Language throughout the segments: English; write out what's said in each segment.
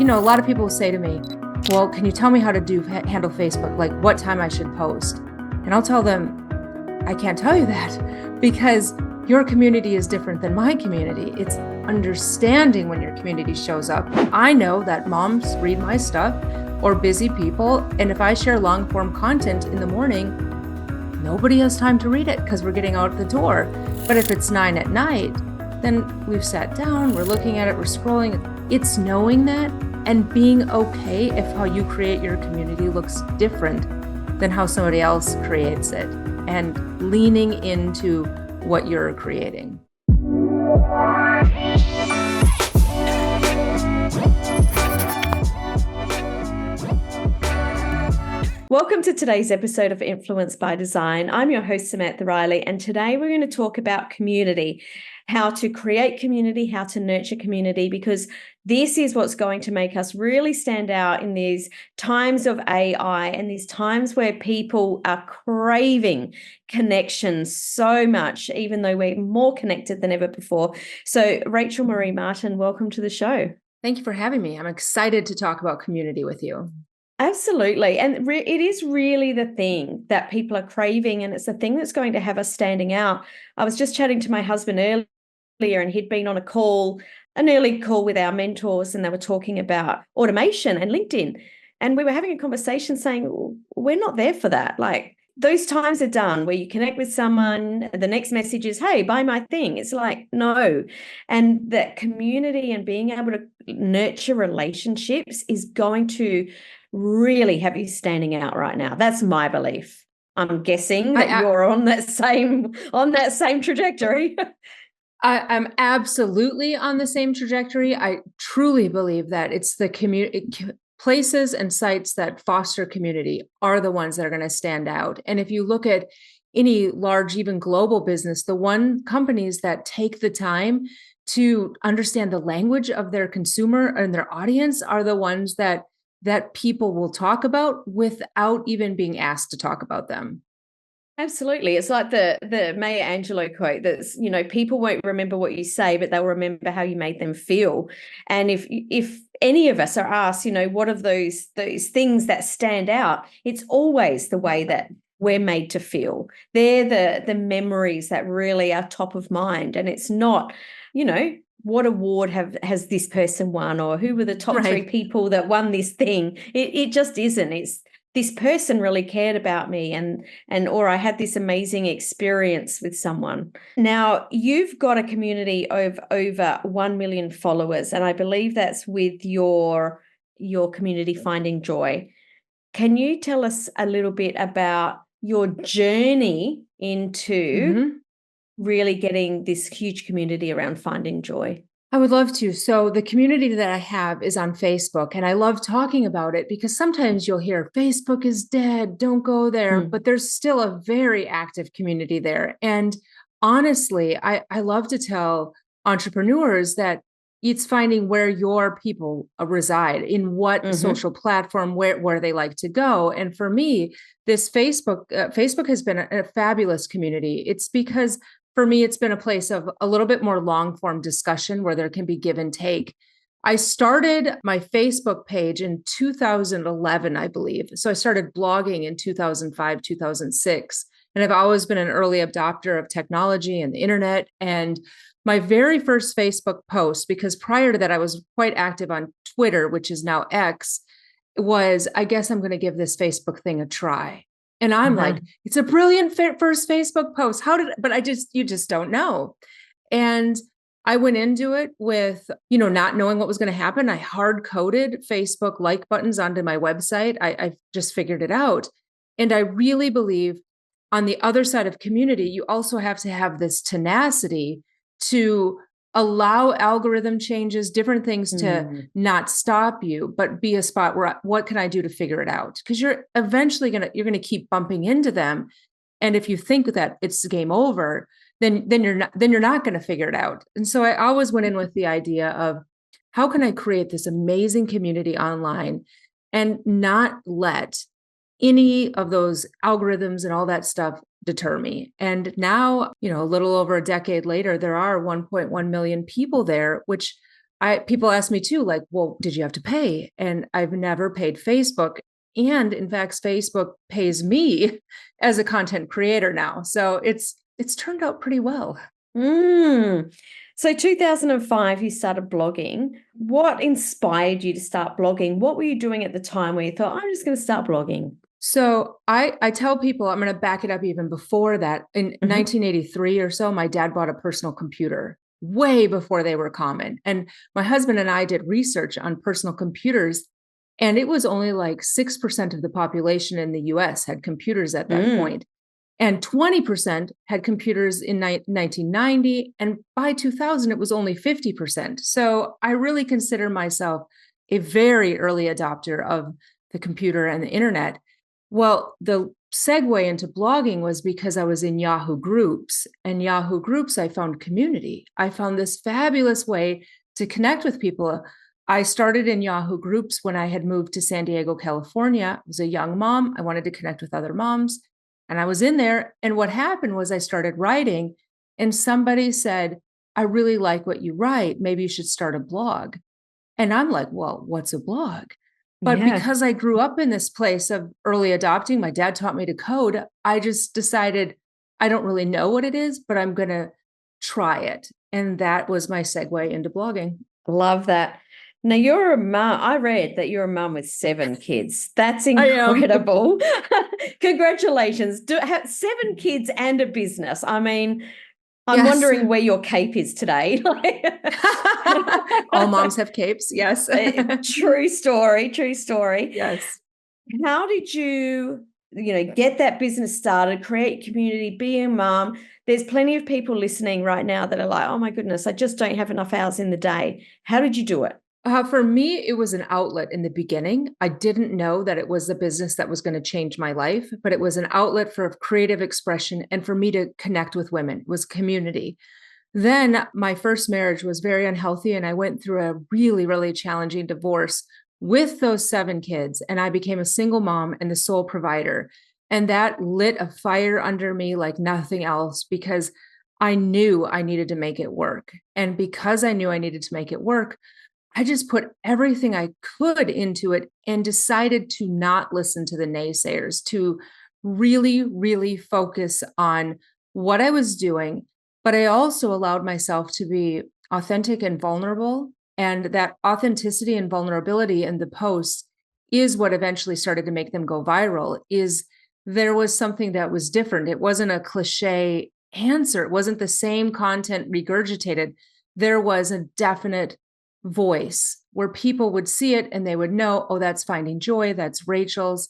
A lot of people say to me, well, can you tell me how to handle Facebook? Like what time I should post? And I'll tell them, I can't tell you that because your community is different than my community. It's understanding when your community shows up. I know that moms read my stuff or busy people. And if I share long form content in the morning, nobody has time to read it because we're getting out the door. But if it's 9 at night, then we've sat down, we're looking at it, we're scrolling. It's knowing that and being okay if how you create your community looks different than how somebody else creates it, and leaning into what you're creating. Welcome to today's episode of Influence by Design. I'm your host, Samantha Riley, and today we're going to talk about community, how to create community, how to nurture community, because this is what's going to make us really stand out in these times of AI and these times where people are craving connection so much, even though we're more connected than ever before. So Rachel Marie Martin, welcome to the show. Thank you for having me. I'm excited to talk about community with you. Absolutely. And it is really the thing that people are craving, and it's the thing that's going to have us standing out. I was just chatting to my husband earlier, and he'd been on an early call with our mentors, and they were talking about automation and LinkedIn. And we were having a conversation saying, we're not there for that. Like, those times are done where you connect with someone, the next message is, hey, buy my thing. It's like, no. And that community and being able to nurture relationships is going to really have you standing out right now. That's my belief. I'm guessing that you're on that same trajectory. I'm absolutely on the same trajectory. I truly believe that it's the community. Places and sites that foster community are the ones that are going to stand out. And if you look at any large, even global business, the companies that take the time to understand the language of their consumer and their audience are the ones that people will talk about without even being asked to talk about them. Absolutely. It's like the Maya Angelou quote that's, people won't remember what you say, but they'll remember how you made them feel. And if any of us are asked, what are those things that stand out, it's always the way that we're made to feel. They're the memories that really are top of mind. And it's not, what award has this person won, or who were the top three people that won this thing. It just isn't. It's this person really cared about me or I had this amazing experience with someone. Now, you've got a community of over 1 million followers, and I believe that's with your community Finding Joy. Can you tell us a little bit about your journey into really getting this huge community around Finding Joy? I would love to. So the community that I have is on Facebook, and I love talking about it because sometimes you'll hear Facebook is dead, don't go there, but there's still a very active community there. And honestly, I love to tell entrepreneurs that it's finding where your people reside, in what social platform, where they like to go. And for me, this Facebook has been a fabulous community. It's because for me, it's been a place of a little bit more long form discussion where there can be give and take. I started my Facebook page in 2011, I believe. So I started blogging in 2005, 2006. And I've always been an early adopter of technology and the internet. And my very first Facebook post, because prior to that, I was quite active on Twitter, which is now X, was, I guess I'm going to give this Facebook thing a try. And I'm like, it's a brilliant first Facebook post. You just don't know. And I went into it with, not knowing what was going to happen. I hard coded Facebook like buttons onto my website. I just figured it out. And I really believe on the other side of community, you also have to have this tenacity to allow algorithm changes, different things to not stop you, but be a spot where what can I do to figure it out? Because you're eventually you're gonna keep bumping into them, and if you think that it's game over, then you're not going to figure it out. And so I always went in with the idea of how can I create this amazing community online and not let any of those algorithms and all that stuff deter me. And now, a little over a decade later, there are 1.1 million people there, which people ask me too, like, well, did you have to pay? And I've never paid Facebook. And in fact, Facebook pays me as a content creator now. So it's turned out pretty well. So 2005, you started blogging. What inspired you to start blogging? What were you doing at the time where you thought, I'm just going to start blogging? So I tell people, I'm going to back it up even before that. In 1983 or so, my dad bought a personal computer way before they were common. And my husband and I did research on personal computers, and it was only like 6% of the population in the US had computers at that point. And 20% had computers in 1990. And by 2000, it was only 50%. So I really consider myself a very early adopter of the computer and the internet. Well, the segue into blogging was because I was in Yahoo Groups, and Yahoo Groups, I found community. I found this fabulous way to connect with people. I started in Yahoo Groups when I had moved to San Diego, California. I was a young mom. I wanted to connect with other moms, and I was in there. And what happened was I started writing, and somebody said, I really like what you write. Maybe you should start a blog. And I'm like, well, what's a blog? But because I grew up in this place of early adopting, my dad taught me to code. I just decided I don't really know what it is, but I'm going to try it. And that was my segue into blogging. Love that. Now you're a mom. I read that you're a mom with 7 kids. That's incredible. Congratulations. 7 kids and a business. I mean, I'm wondering where your cape is today. All moms have capes. Yes. True story. True story. Yes. How did you get that business started, create community, be a mom? There's plenty of people listening right now that are like, oh my goodness, I just don't have enough hours in the day. How did you do it? For me, it was an outlet in the beginning. I didn't know that it was a business that was going to change my life, but it was an outlet for creative expression and for me to connect with women. It was community. Then my first marriage was very unhealthy, and I went through a really, really challenging divorce with those 7 kids, and I became a single mom and the sole provider. And that lit a fire under me like nothing else, because I knew I needed to make it work. And because I knew I needed to make it work, I just put everything I could into it and decided to not listen to the naysayers, to really, really focus on what I was doing. But I also allowed myself to be authentic and vulnerable. And that authenticity and vulnerability in the posts is what eventually started to make them go viral. Is there was something that was different. It wasn't a cliche answer. It wasn't the same content regurgitated. There was a definite voice where people would see it and they would know, oh, that's Finding Joy, that's Rachel's.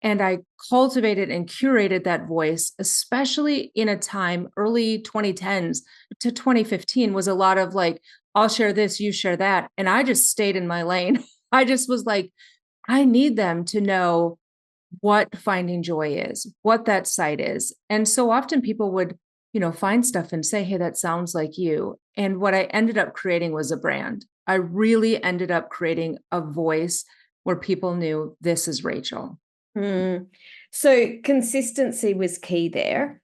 And I cultivated and curated that voice, especially in a time, early 2010s to 2015 was a lot of like, I'll share this, you share that. And I just stayed in my lane. I just was like, I need them to know what Finding Joy is, what that site is. And so often people would, find stuff and say, hey, that sounds like you. And what I ended up creating was a brand. I really ended up creating a voice where people knew this is Rachel. So consistency was key there.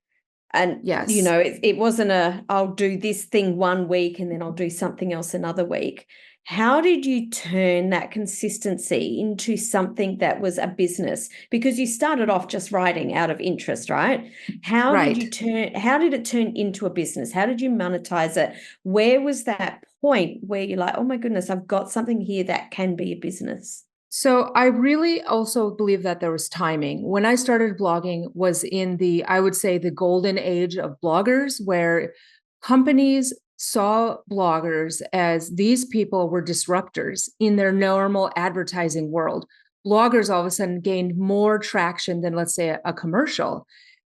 And, yes, it wasn't I'll do this thing one week and then I'll do something else another week. How did you turn that consistency into something that was a business? Because you started off just writing out of interest, right? How did it turn into a business? How did you monetize it? Where was that point where you're like, oh my goodness, I've got something here that can be a business? So I really also believe that there was timing. When I started blogging was in I would say the golden age of bloggers, where companies saw bloggers as these people were disruptors in their normal advertising world. Bloggers all of a sudden gained more traction than, let's say, a commercial.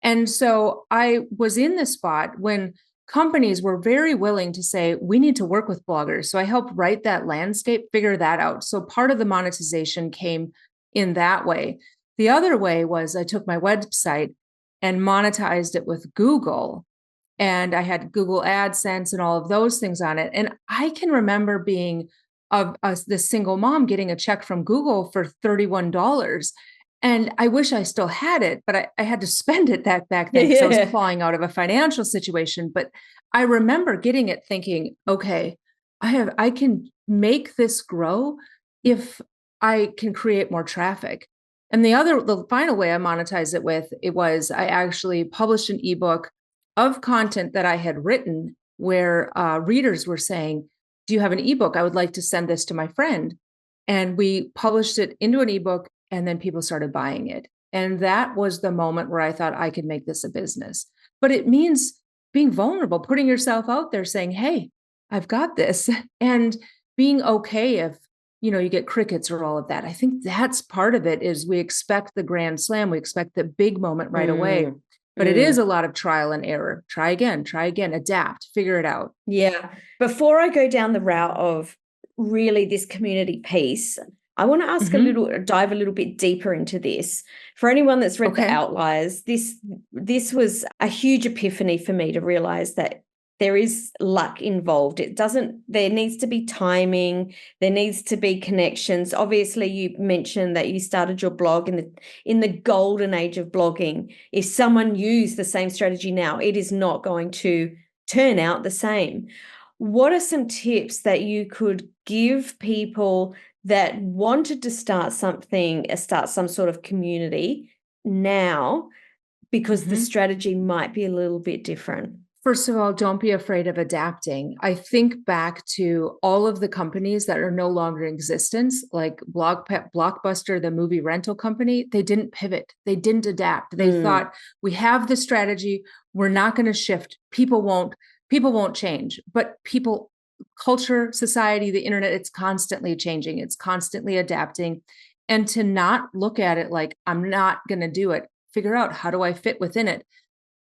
And so I was in this spot when companies were very willing to say, we need to work with bloggers. So I helped write that landscape, figure that out. So part of the monetization came in that way. The other way was I took my website and monetized it with Google. And I had Google AdSense and all of those things on it. And I can remember being this single mom getting a check from Google for $31. And I wish I still had it, but I had to spend it back then because I was clawing out of a financial situation. But I remember getting it thinking, okay, I can make this grow if I can create more traffic. And the final way I monetize it was I actually published an ebook of content that I had written where readers were saying, do you have an ebook? I would like to send this to my friend. And we published it into an ebook, and then people started buying it. And that was the moment where I thought I could make this a business. But it means being vulnerable, putting yourself out there saying, hey, I've got this, and being okay if, you get crickets or all of that. I think that's part of it is we expect the grand slam. We expect the big moment right away. But it is a lot of trial and error. Try again, adapt, figure it out. Yeah. Before I go down the route of really this community piece, I want to ask dive a little bit deeper into this. For anyone that's read The Outliers, this was a huge epiphany for me to realize that there is luck involved. There needs to be timing. There needs to be connections. Obviously, you mentioned that you started your blog in the golden age of blogging. If someone used the same strategy now, it is not going to turn out the same. What are some tips that you could give people that wanted to start some sort of community now, because the strategy might be a little bit different? First of all, don't be afraid of adapting. I think back to all of the companies that are no longer in existence, like Blockbuster, the movie rental company. They didn't pivot. They didn't adapt. They thought, we have the strategy. We're not going to shift. People won't change. But culture, society, the internet, it's constantly changing. It's constantly adapting. And to not look at it like, I'm not going to do it. Figure out, how do I fit within it?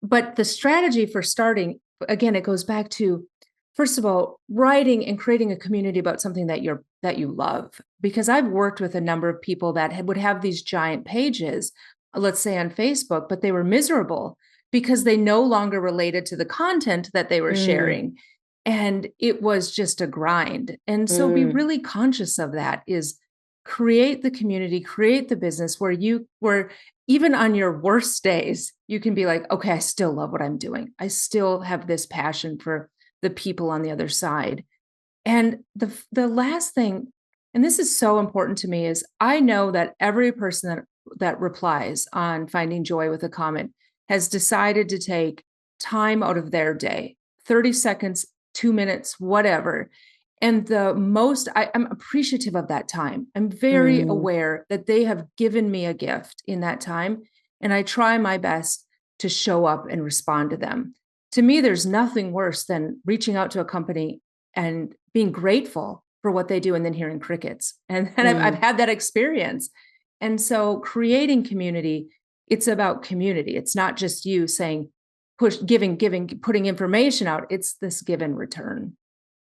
But the strategy for starting, again, it goes back to, first of all, writing and creating a community about something that you love. Because I've worked with a number of people that would have these giant pages, let's say on Facebook, but they were miserable because they no longer related to the content that they were sharing. And it was just a grind. And so be really conscious of that, is create the community, create the business where even on your worst days, you can be like, okay, I still love what I'm doing. I still have this passion for the people on the other side. And the last thing, and this is so important to me, is I know that every person that replies on Finding Joy with a comment has decided to take time out of their day, 30 seconds, 2 minutes, whatever. And I'm appreciative of that time. I'm very aware that they have given me a gift in that time. And I try my best to show up and respond to them. To me, there's nothing worse than reaching out to a company and being grateful for what they do and then hearing crickets. And I've had that experience. And so creating community, it's about community. It's not just you saying, giving, putting information out. It's this give and return.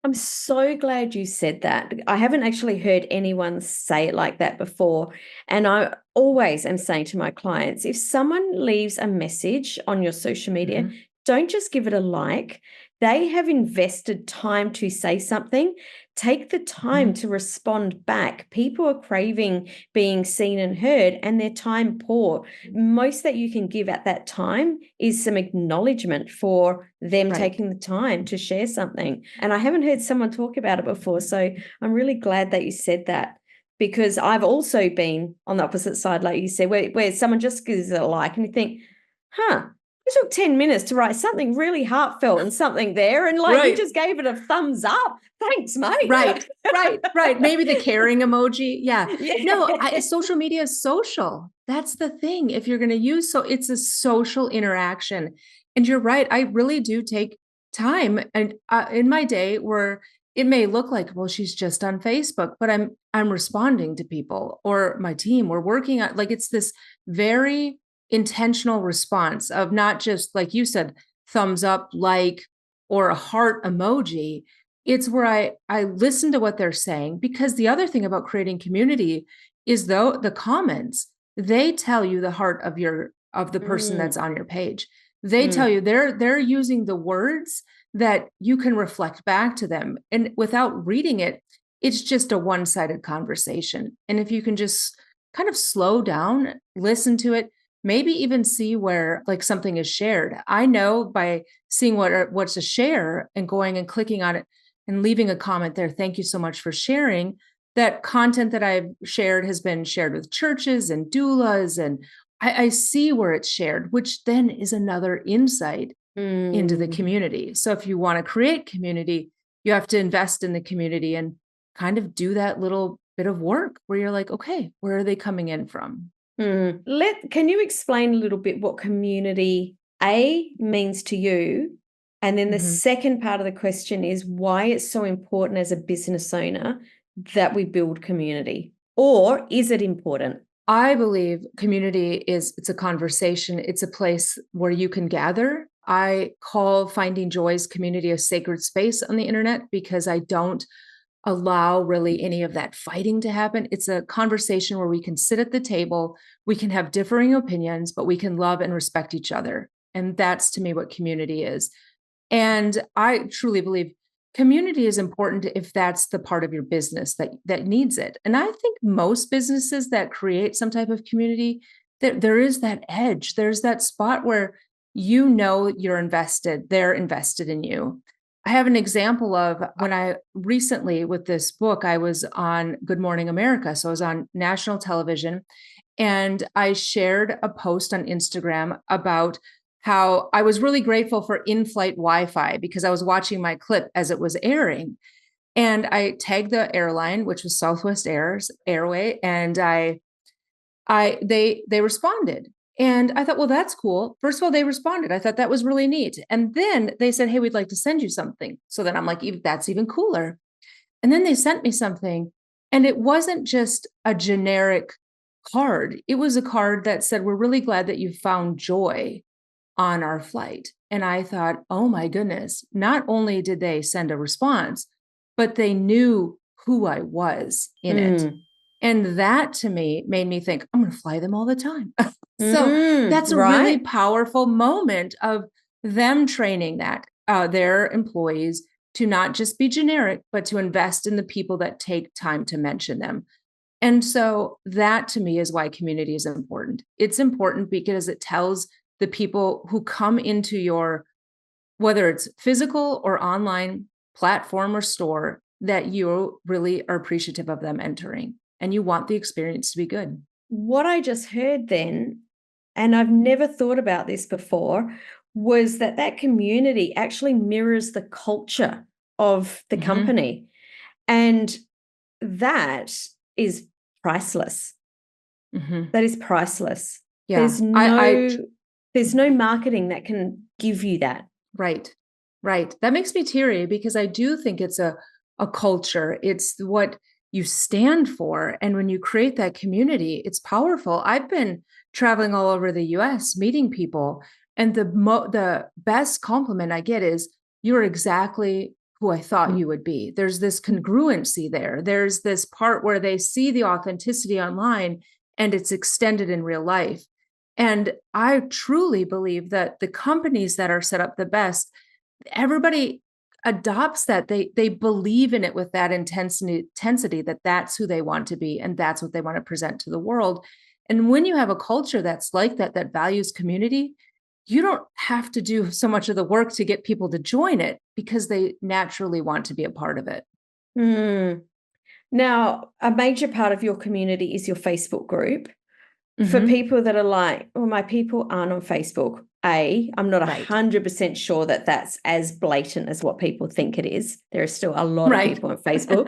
I'm so glad you said that. I haven't actually heard anyone say it like that before. And I always am saying to my clients, if someone leaves a message on your social media, don't just give it a like. They have invested time to say something. Take the time to respond back. People are craving being seen and heard, and their time poor. Most that you can give at that time is some acknowledgement for them taking the time to share something. And I haven't heard someone talk about it before. So I'm really glad that you said that, because I've also been on the opposite side, like you said, where someone just gives it a like and you think, it took 10 minutes to write something really heartfelt and something there. And you just gave it a thumbs up. Thanks, mate. Right. Maybe the caring emoji. Yeah. No, social media is social. That's the thing. If you're going to use, it's a social interaction. And you're right. I really do take time and in my day where it may look like, well, she's just on Facebook, but I'm responding to people or my team. We're working on, it's this very intentional response of not just, like you said, thumbs up, like, or a heart emoji. It's where I listen to what they're saying, because the other thing about creating community is, though, the comments, they tell you the heart of the person that's on your page. They tell you they're using the words that you can reflect back to them. And without reading it, it's just a one-sided conversation. And if you can just kind of slow down, listen to it, maybe even see where something is shared. I know by seeing what's a share and going and clicking on it, and leaving a comment there. Thank you so much for sharing. That content that I've shared has been shared with churches and doulas, and I see where it's shared, which then is another insight into the community. So if you want to create community, you have to invest in the community and kind of do that little bit of work where you're like, okay, where are they coming in from? Can you explain a little bit what community means to you? And then the second part of the question is why it's so important as a business owner that we build community, or is it important? I believe community it's a conversation. It's a place where you can gather. I call Finding Joy's community a sacred space on the internet because I don't allow really any of that fighting to happen. It's a conversation where we can sit at the table, we can have differing opinions, but we can love and respect each other. And that's to me what community is. And I truly believe community is important if that's the part of your business that needs it. And I think most businesses that create some type of community, there is that edge. There's that spot where you know you're invested, they're invested in you. I have an example of when I recently, with this book, I was on Good Morning America. So I was on national television, and I shared a post on Instagram about how I was really grateful for in-flight Wi-Fi because I was watching my clip as it was airing. And I tagged the airline, which was Southwest Airway, and they responded. And I thought, well, that's cool. First of all, they responded. I thought that was really neat. And then they said, hey, we'd like to send you something. So then I'm like, that's even cooler. And then they sent me something. And it wasn't just a generic card. It was a card that said, we're really glad that you found joy on our flight. And I thought, oh my goodness, not only did they send a response, but they knew who I was in it. And that to me made me think, I'm going to fly them all the time. So that's a really powerful moment of them training their employees to not just be generic, but to invest in the people that take time to mention them. And so that to me is why community is important. It's important because it tells the people who come into your, whether it's physical or online platform or store, that you really are appreciative of them entering and you want the experience to be good. What I just heard then, and I've never thought about this before, was that community actually mirrors the culture of the company. And that is priceless. That is priceless. Yeah. There's no marketing that can give you that. Right. That makes me teary because I do think it's a culture. It's what you stand for. And when you create that community, it's powerful. I've been traveling all over the US, meeting people. And the best compliment I get is, you're exactly who I thought you would be. There's this congruency there. There's this part where they see the authenticity online and it's extended in real life. And I truly believe that the companies that are set up the best, everybody adopts that. They believe in it with that intensity that that's who they want to be and that's what they want to present to the world. And when you have a culture that's like that values community, you don't have to do so much of the work to get people to join it because they naturally want to be a part of it. Now, a major part of your community is your Facebook group. For people that are like, well, my people aren't on Facebook, I'm not 100% sure that that's as blatant as what people think it is. There are still a lot of people on Facebook.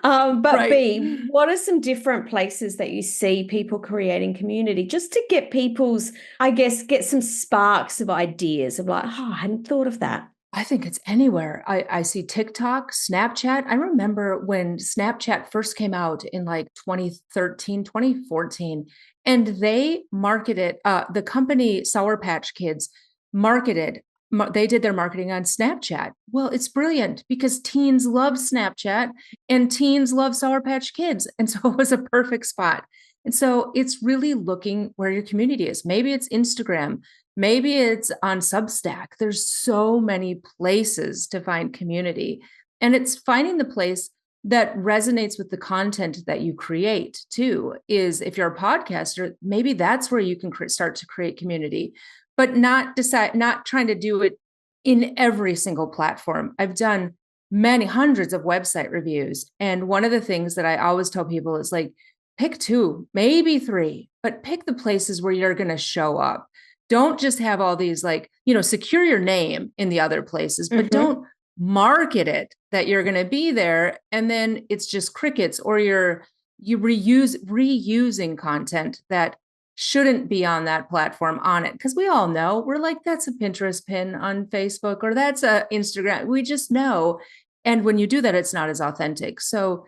But B, what are some different places that you see people creating community just to get get some sparks of ideas of like, I hadn't thought of that. I think it's anywhere. I see TikTok, Snapchat. I remember when Snapchat first came out in like 2013, 2014, and they marketed, the company Sour Patch Kids they did their marketing on Snapchat. Well, it's brilliant because teens love Snapchat and teens love Sour Patch Kids. And so it was a perfect spot. And so it's really looking where your community is. Maybe it's Instagram. Maybe it's on Substack. There's so many places to find community. And it's finding the place that resonates with the content that you create too. Is if you're a podcaster, maybe that's where you can start to create community, but not trying to do it in every single platform. I've done many hundreds of website reviews. And one of the things that I always tell people is like, pick 2, maybe 3, but pick the places where you're going to show up. Don't just have all these like, secure your name in the other places, but don't market it that you're going to be there. And then it's just crickets, or you reusing content that shouldn't be on that platform on it. Because we all know, we're like, that's a Pinterest pin on Facebook, or that's a Instagram. We just know. And when you do that, it's not as authentic. So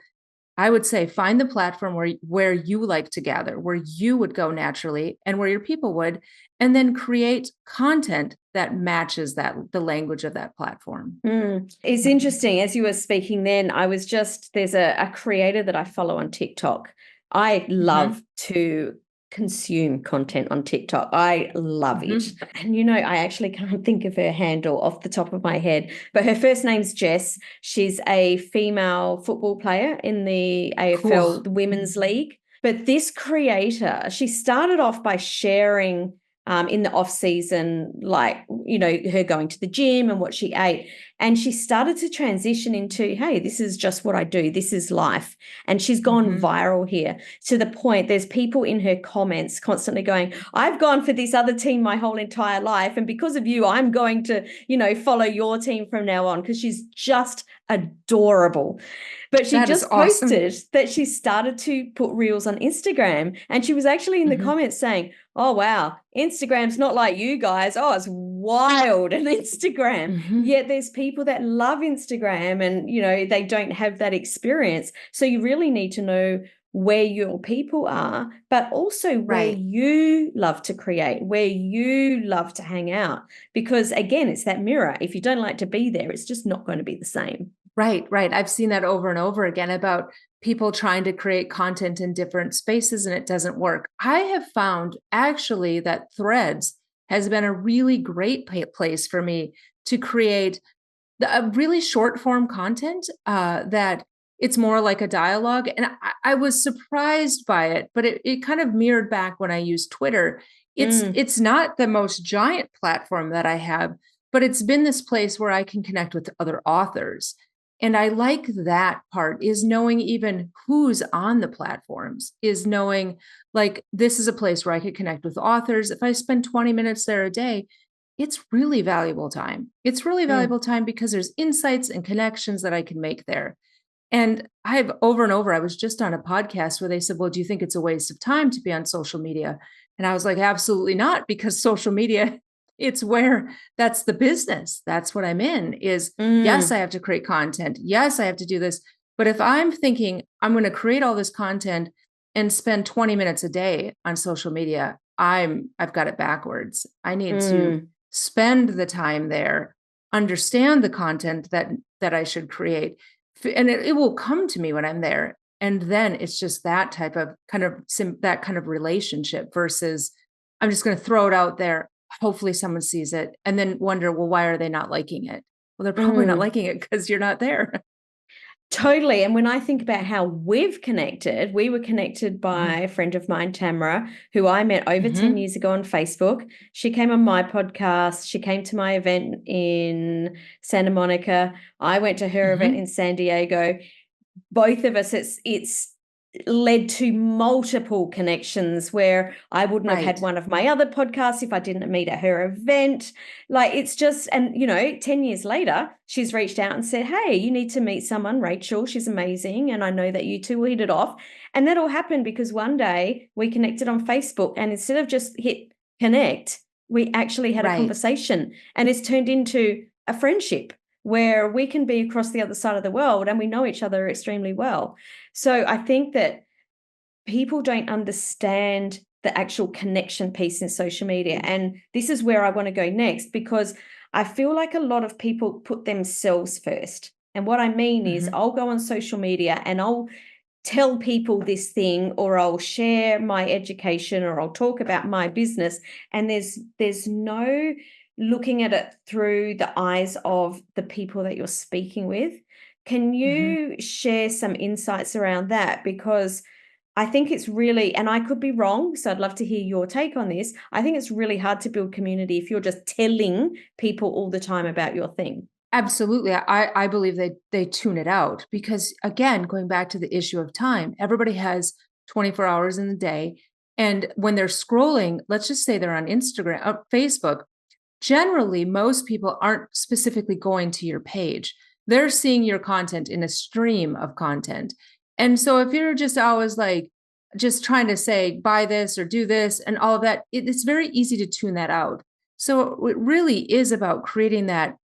I would say find the platform where you like to gather, where you would go naturally and where your people would, and then create content that matches the language of that platform. It's interesting. As you were speaking then, there's a creator that I follow on TikTok. I love to consume content on TikTok. I love it. And I actually can't think of her handle off the top of my head, but her first name's Jess. She's a female football player in the AFL, the Women's League. But this creator, she started off by sharing in the off season, like, her going to the gym and what she ate. And she started to transition into, hey, this is just what I do. This is life. And she's gone viral here, to the point there's people in her comments constantly going, I've gone for this other team my whole entire life, and because of you, I'm going to, follow your team from now on, because she's just adorable. But she just posted that she started to put reels on Instagram, and she was actually in the comments saying, oh, wow, Instagram's not like you guys. Oh, it's wild on Instagram. Yet there's people that love Instagram and, they don't have that experience. So you really need to know where your people are, but also where you love to create, where you love to hang out. Because again, it's that mirror. If you don't like to be there, it's just not going to be the same. Right. I've seen that over and over again about people trying to create content in different spaces and it doesn't work. I have found actually that Threads has been a really great place for me to create a really short form content that it's more like a dialogue. And I was surprised by it, but it kind of mirrored back when I used Twitter. It's not the most giant platform that I have, but it's been this place where I can connect with other authors. And I like that part, is knowing even who's on the platforms, is knowing like, this is a place where I could connect with authors. If I spend 20 minutes there a day, it's really valuable time. It's really valuable time because there's insights and connections that I can make there. And I've over and over, I was just on a podcast where they said, well, do you think it's a waste of time to be on social media? And I was like, absolutely not, because social media, it's where that's the business. That's what I'm in is, yes, I have to create content. Yes, I have to do this. But if I'm thinking I'm going to create all this content and spend 20 minutes a day on social media, I've got it backwards. I need to spend the time there, understand the content that I should create. And it will come to me when I'm there. And then it's just that type of that kind of relationship versus I'm just going to throw it out there. Hopefully someone sees it and then wonder, well, why are they not liking it? Well, they're probably not liking it because you're not there. Totally. And when I think about how we've connected, we were connected by a friend of mine, Tamara, who I met over 10 years ago on Facebook. She came on my podcast. She came to my event in Santa Monica. I went to her event in San Diego. Both of us, it's led to multiple connections where I wouldn't have had one of my other podcasts if I didn't meet at her event. Like, it's just, and 10 years later, she's reached out and said, hey, you need to meet someone, Rachel. She's amazing. And I know that you two will hit it off. And that all happened because one day we connected on Facebook, and instead of just hit connect, we actually had a conversation, and it's turned into a friendship where we can be across the other side of the world and we know each other extremely well. So I think that people don't understand the actual connection piece in social media. And this is where I want to go next, because I feel like a lot of people put themselves first. And what I mean is I'll go on social media and I'll tell people this thing, or I'll share my education, or I'll talk about my business. And there's no looking at it through the eyes of the people that you're speaking with. Can you share some insights around that? Because I think it's really, and I could be wrong, so I'd love to hear your take on this. I think it's really hard to build community if you're just telling people all the time about your thing. Absolutely. I believe they tune it out because, again, going back to the issue of time, everybody has 24 hours in the day. And when they're scrolling, let's just say they're on Instagram, Facebook, generally, most people aren't specifically going to your page. They're seeing your content in a stream of content. And so if you're just always like, just trying to say, buy this or do this and all of that, it's very easy to tune that out. So it really is about creating that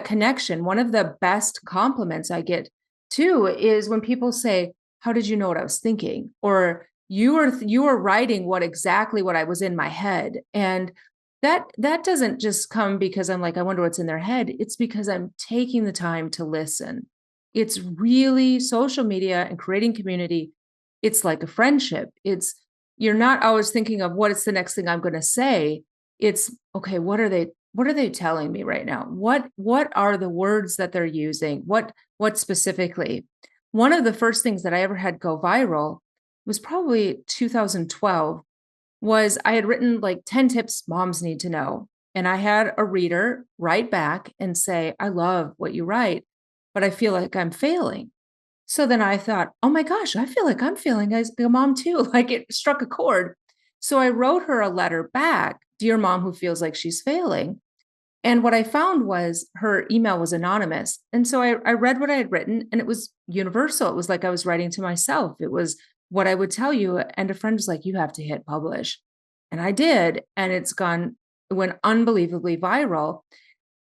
connection. One of the best compliments I get too is when people say, how did you know what I was thinking? Or you were writing exactly what I was in my head. And that doesn't just come because I'm like, I wonder what's in their head. It's because I'm taking the time to listen. It's really social media and creating community. It's like a friendship. You're not always thinking of what is the next thing I'm going to say. It's okay, what are they telling me right now? What are the words that they're using? What specifically? One of the first things that I ever had go viral was probably 2012 was I had written like 10 tips moms need to know. And I had a reader write back and say, I love what you write, but I feel like I'm failing. So then I thought, oh my gosh, I feel like I'm failing as a mom too. Like it struck a chord. So I wrote her a letter back, dear mom who feels like she's failing. And what I found was her email was anonymous. And so I read what I had written and it was universal. It was like I was writing to myself. It was what I would tell you. And a friend was like, you have to hit publish. And I did. And it went unbelievably viral.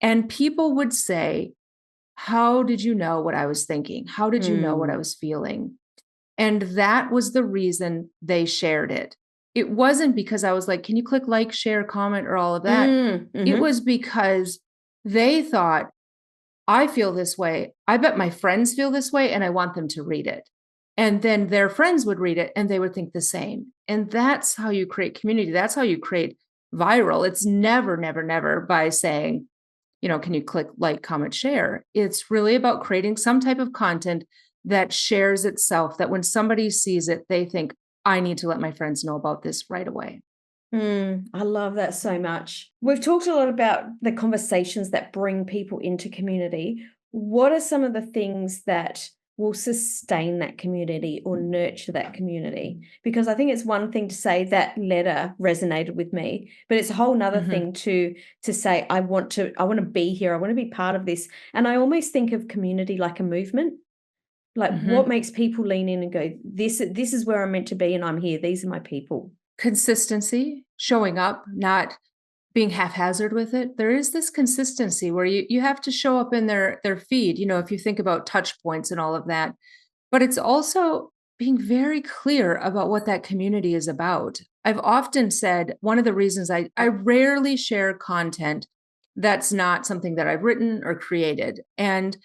And people would say, how did you know what I was thinking? How did you know what I was feeling? And that was the reason they shared it. It wasn't because I was like, can you click like, share, comment, or all of that? It was because they thought, I feel this way. I bet my friends feel this way, and I want them to read it. And then their friends would read it and they would think the same. And that's how you create community. That's how you create viral. It's never, never, never by saying, can you click like, comment, share? It's really about creating some type of content that shares itself, that when somebody sees it, they think, I need to let my friends know about this right away. I love that so much. We've talked a lot about the conversations that bring people into community. What are some of the things that will sustain that community or nurture that community? Because I think it's one thing to say that letter resonated with me, but it's a whole nother thing to say, I want to be here. I want to be part of this. And I almost think of community like a movement. Like what makes people lean in and go, this is where I'm meant to be and I'm here. These are my people. Consistency, showing up, not being haphazard with it. There is this consistency where you have to show up in their feed, if you think about touch points and all of that. But it's also being very clear about what that community is about. I've often said one of the reasons I rarely share content that's not something that I've written or created. And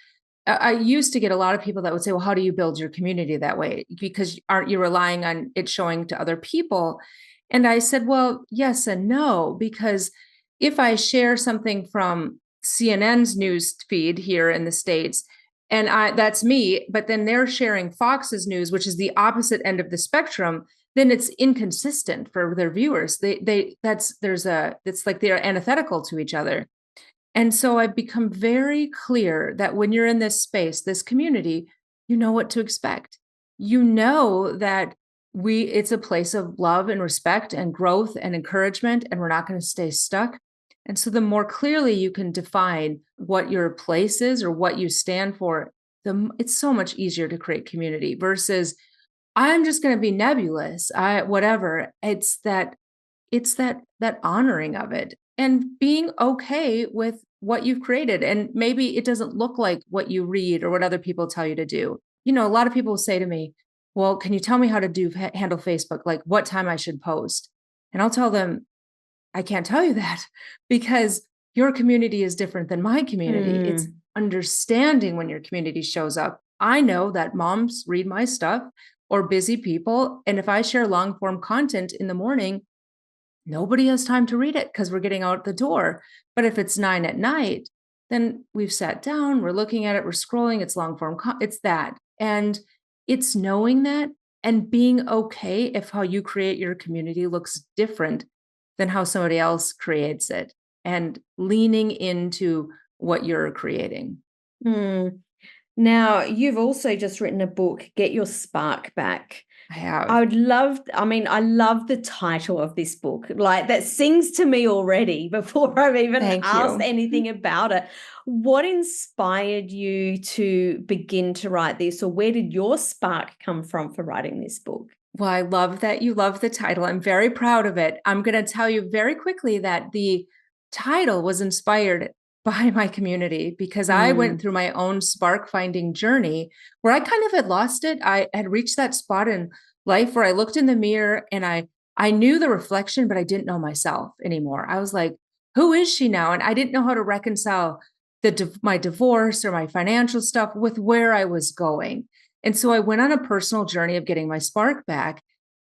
I used to get a lot of people that would say, well, how do you build your community that way? Because aren't you relying on it showing to other people? And I said, well, yes and no, because if I share something from CNN's news feed here in the States, and that's me, but then they're sharing Fox's news, which is the opposite end of the spectrum, then it's inconsistent for their viewers. It's like they're antithetical to each other. And so I've become very clear that when you're in this space, this community, you know what to expect. You know that it's a place of love and respect and growth and encouragement, and we're not going to stay stuck. And so the more clearly you can define what your place is or what you stand for, it's so much easier to create community versus I'm just going to be nebulous. Whatever. It's that honoring of it and being okay with what you've created. And maybe it doesn't look like what you read or what other people tell you to do. A lot of people will say to me, well, can you tell me how to handle Facebook? Like what time I should post? And I'll tell them, I can't tell you that because your community is different than my community. It's understanding when your community shows up. I know that moms read my stuff or busy people. And if I share long form content in the morning, nobody has time to read it because we're getting out the door. But if it's 9 p.m, then we've sat down, we're looking at it, we're scrolling, it's long form, it's that. And it's knowing that and being okay if how you create your community looks different than how somebody else creates it and leaning into what you're creating. Mm. Now, you've also just written a book, Get Your Spark Back. I have. I love the title of this book. Like, that sings to me already before I've even asked anything about it. What inspired you to begin to write this, or where did your spark come from for writing this book? Well, I love that you love the title. I'm very proud of it. I'm going to tell you very quickly that the title was inspired by my community, because I went through my own spark finding journey where I kind of had lost it. I had reached that spot in life where I looked in the mirror and I knew the reflection, but I didn't know myself anymore. I was like, who is she now? And I didn't know how to reconcile my divorce or my financial stuff with where I was going. And so I went on a personal journey of getting my spark back.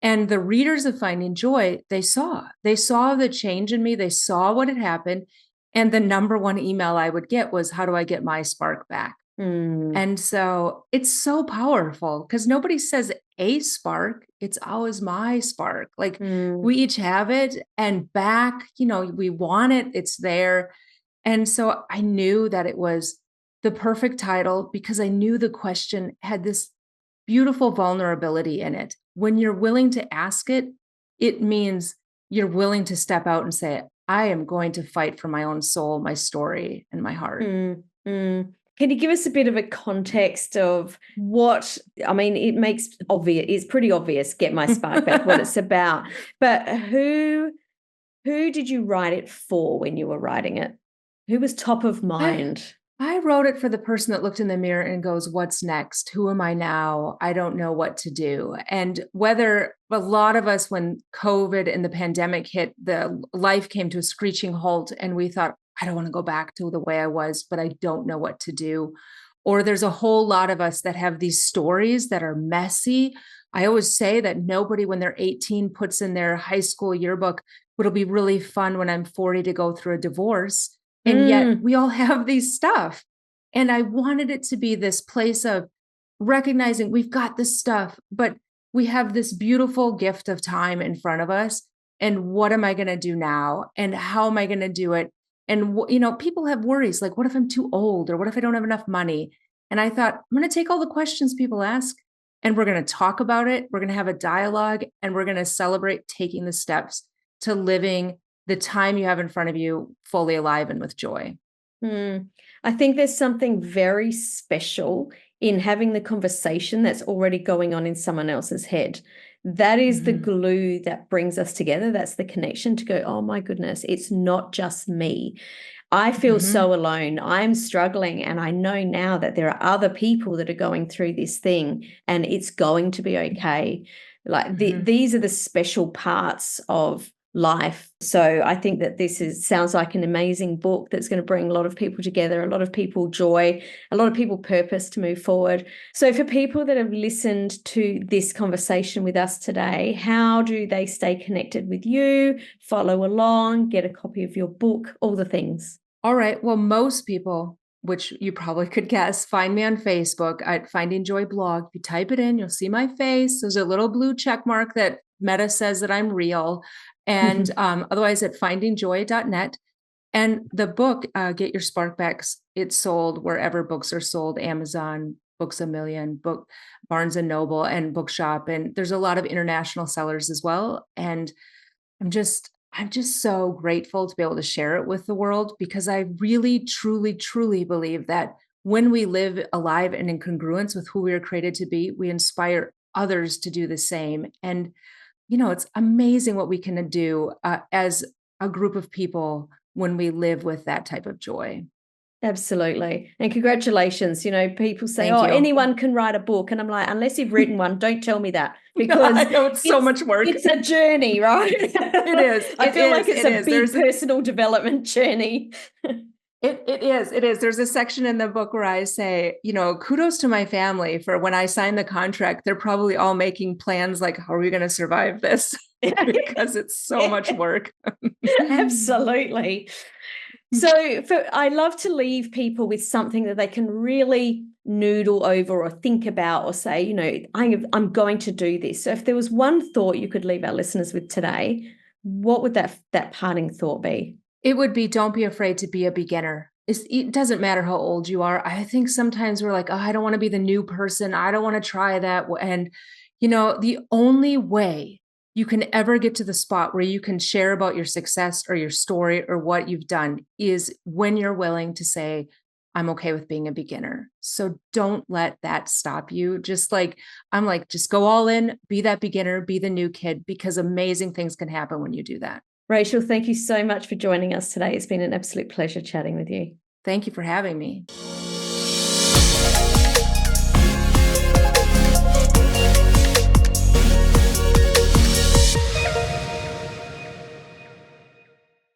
And the readers of Finding Joy, they saw the change in me. They saw what had happened. And the number one email I would get was, how do I get my spark back? And so it's so powerful, because nobody says a spark. It's always my spark. Like, we each have it, and back, we want it. It's there. And so I knew that it was the perfect title, because I knew the question had this beautiful vulnerability in it. When you're willing to ask it, it means you're willing to step out and say, I am going to fight for my own soul, my story, and my heart. Can you give us a bit of a context of what, it makes obvious, it's pretty obvious, Get My Spark Back, what it's about, but who did you write it for when you were writing it? Who was top of mind? I wrote it for the person that looked in the mirror and goes, what's next? Who am I now? I don't know what to do. And whether a lot of us, when COVID and the pandemic hit, the life came to a screeching halt, and we thought, I don't want to go back to the way I was, but I don't know what to do. Or there's a whole lot of us that have these stories that are messy. I always say that nobody, when they're 18, puts in their high school yearbook, it'll be really fun when I'm 40 to go through a divorce. And yet we all have these stuff. And I wanted it to be this place of recognizing we've got this stuff, but we have this beautiful gift of time in front of us. And what am I going to do now? And how am I going to do it? And, people have worries like, what if I'm too old? Or what if I don't have enough money? And I thought, I'm going to take all the questions people ask, and we're going to talk about it. We're going to have a dialogue, and we're going to celebrate taking the steps to living the time you have in front of you fully alive and with joy. I think there's something very special in having the conversation that's already going on in someone else's head. That is the glue that brings us together. That's the connection to go, oh my goodness, it's not just me. I feel so alone. I'm struggling, and I know now that there are other people that are going through this thing, and it's going to be okay. Like these are the special parts of life. So I think that sounds like an amazing book that's going to bring a lot of people together, a lot of people joy, a lot of people purpose to move forward. So for people that have listened to this conversation with us today, how do they stay connected with you, follow along, get a copy of your book, all the things? All right. Well, most people, which you probably could guess, find me on Facebook at Finding Joy Blog. If you type it in, you'll see my face. There's a little blue check mark that Meta says that I'm real. And otherwise at findingjoy.net. And the book, Get Your Spark Back, it's sold wherever books are sold: Amazon, Books A Million, Barnes and Noble, and Bookshop. And there's a lot of international sellers as well. And I'm just so grateful to be able to share it with the world, because I really, truly, truly believe that when we live alive and in congruence with who we are created to be, we inspire others to do the same. And it's amazing what we can do as a group of people when we live with that type of joy. Absolutely. And congratulations. People say, anyone can write a book. And I'm like, unless you've written one, don't tell me that, because I know it's so much work. It's a journey, right? It is. I feel like it's a big personal development journey. It is. There's a section in the book where I say, kudos to my family for when I signed the contract. They're probably all making plans like, how are we going to survive this? Because it's so much work. Absolutely. So I love to leave people with something that they can really noodle over or think about, or say, I'm going to do this. So if there was one thought you could leave our listeners with today, what would that parting thought be? It would be, don't be afraid to be a beginner. it doesn't matter how old you are. I think sometimes we're like, oh, I don't want to be the new person. I don't want to try that. And, the only way you can ever get to the spot where you can share about your success or your story or what you've done is when you're willing to say, I'm okay with being a beginner. So don't let that stop you. I'm like, just go all in, be that beginner, be the new kid, because amazing things can happen when you do that. Rachel, thank you so much for joining us today. It's been an absolute pleasure chatting with you. Thank you for having me.